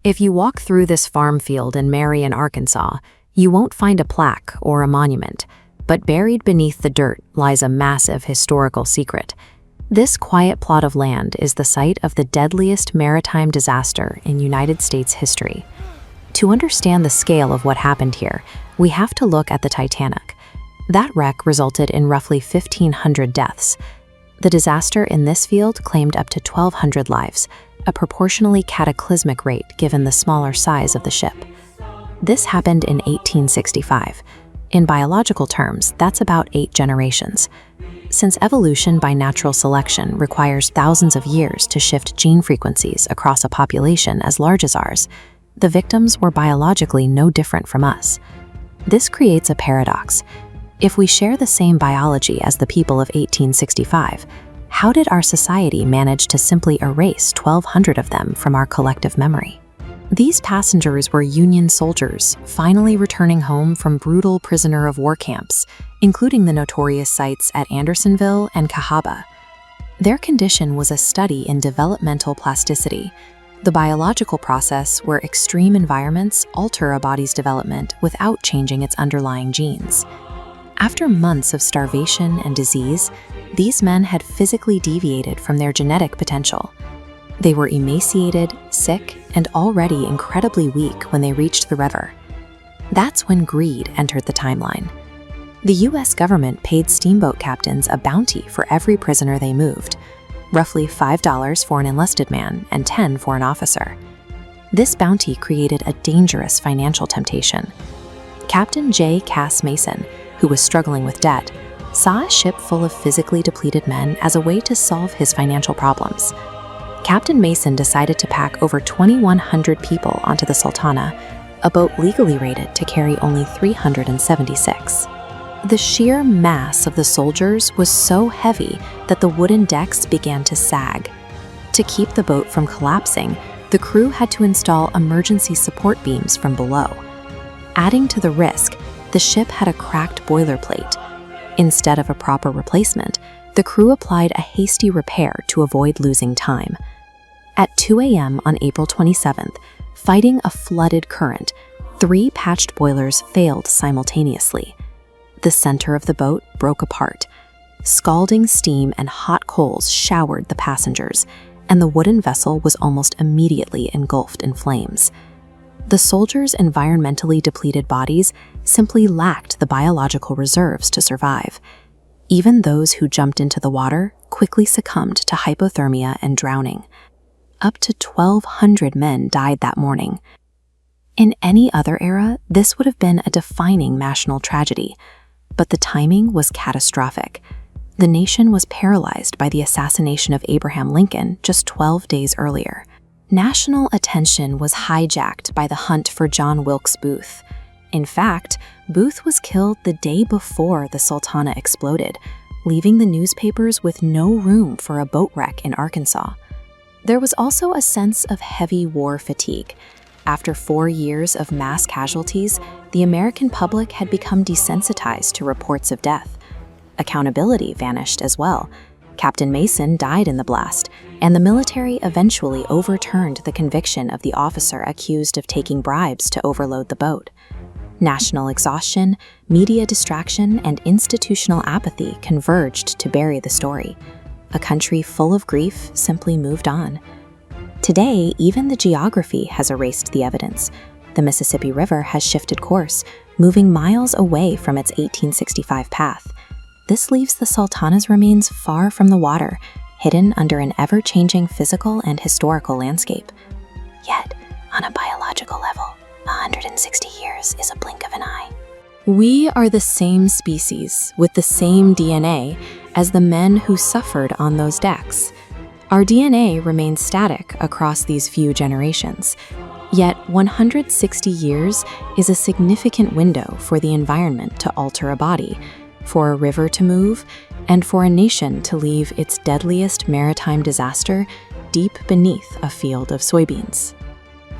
If you walk through this farm field in Marion, Arkansas, you won't find a plaque or a monument, but buried beneath the dirt lies a massive historical secret. This quiet plot of land is the site of the deadliest maritime disaster in United States history. To understand the scale of what happened here, we have to look at the Titanic. That wreck resulted in roughly 1,500 deaths. The disaster in this field claimed up to 1,200 lives, a proportionally cataclysmic rate given the smaller size of the ship. This happened in 1865. In biological terms, that's about 8 generations. Since evolution by natural selection requires thousands of years to shift gene frequencies across a population as large as ours, the victims were biologically no different from us. This creates a paradox. If we share the same biology as the people of 1865, how did our society manage to simply erase 1,200 of them from our collective memory? These passengers were Union soldiers, finally returning home from brutal prisoner of war camps, including the notorious sites at Andersonville and Cahaba. Their condition was a study in developmental plasticity, the biological process where extreme environments alter a body's development without changing its underlying genes. After months of starvation and disease, these men had physically deviated from their genetic potential. They were emaciated, sick, and already incredibly weak when they reached the river. That's when greed entered the timeline. The US government paid steamboat captains a bounty for every prisoner they moved, roughly $5 for an enlisted man and $10 for an officer. This bounty created a dangerous financial temptation. Captain J. Cass Mason, who was struggling with debt, saw a ship full of physically depleted men as a way to solve his financial problems. Captain Mason decided to pack over 2,100 people onto the Sultana, a boat legally rated to carry only 376. The sheer mass of the soldiers was so heavy that the wooden decks began to sag. To keep the boat from collapsing, the crew had to install emergency support beams from below. Adding to the risk, the ship had a cracked boiler plate. Instead of a proper replacement, the crew applied a hasty repair to avoid losing time. At 2 a.m. on April 27th, fighting a flooded current, 3 patched boilers failed simultaneously. The center of the boat broke apart. Scalding steam and hot coals showered the passengers, and the wooden vessel was almost immediately engulfed in flames. The soldiers' environmentally depleted bodies simply lacked the biological reserves to survive. Even those who jumped into the water quickly succumbed to hypothermia and drowning. Up to 1,200 men died that morning. In any other era, this would have been a defining national tragedy, but the timing was catastrophic. The nation was paralyzed by the assassination of Abraham Lincoln just 12 days earlier. National attention was hijacked by the hunt for John Wilkes Booth. In fact, Booth was killed the day before the Sultana exploded, leaving the newspapers with no room for a boat wreck in Arkansas. There was also a sense of heavy war fatigue. After 4 years of mass casualties, the American public had become desensitized to reports of death. Accountability vanished as well. Captain Mason died in the blast, and the military eventually overturned the conviction of the officer accused of taking bribes to overload the boat. National exhaustion, media distraction, and institutional apathy converged to bury the story. A country full of grief simply moved on. Today, even the geography has erased the evidence. The Mississippi River has shifted course, moving miles away from its 1865 path. This leaves the Sultana's remains far from the water, hidden under an ever-changing physical and historical landscape. Yet, on a biological level, 160 years is a blink of an eye. We are the same species, with the same DNA, as the men who suffered on those decks. Our DNA remains static across these few generations. Yet 160 years is a significant window for the environment to alter a body, for a river to move, and for a nation to leave its deadliest maritime disaster deep beneath a field of soybeans.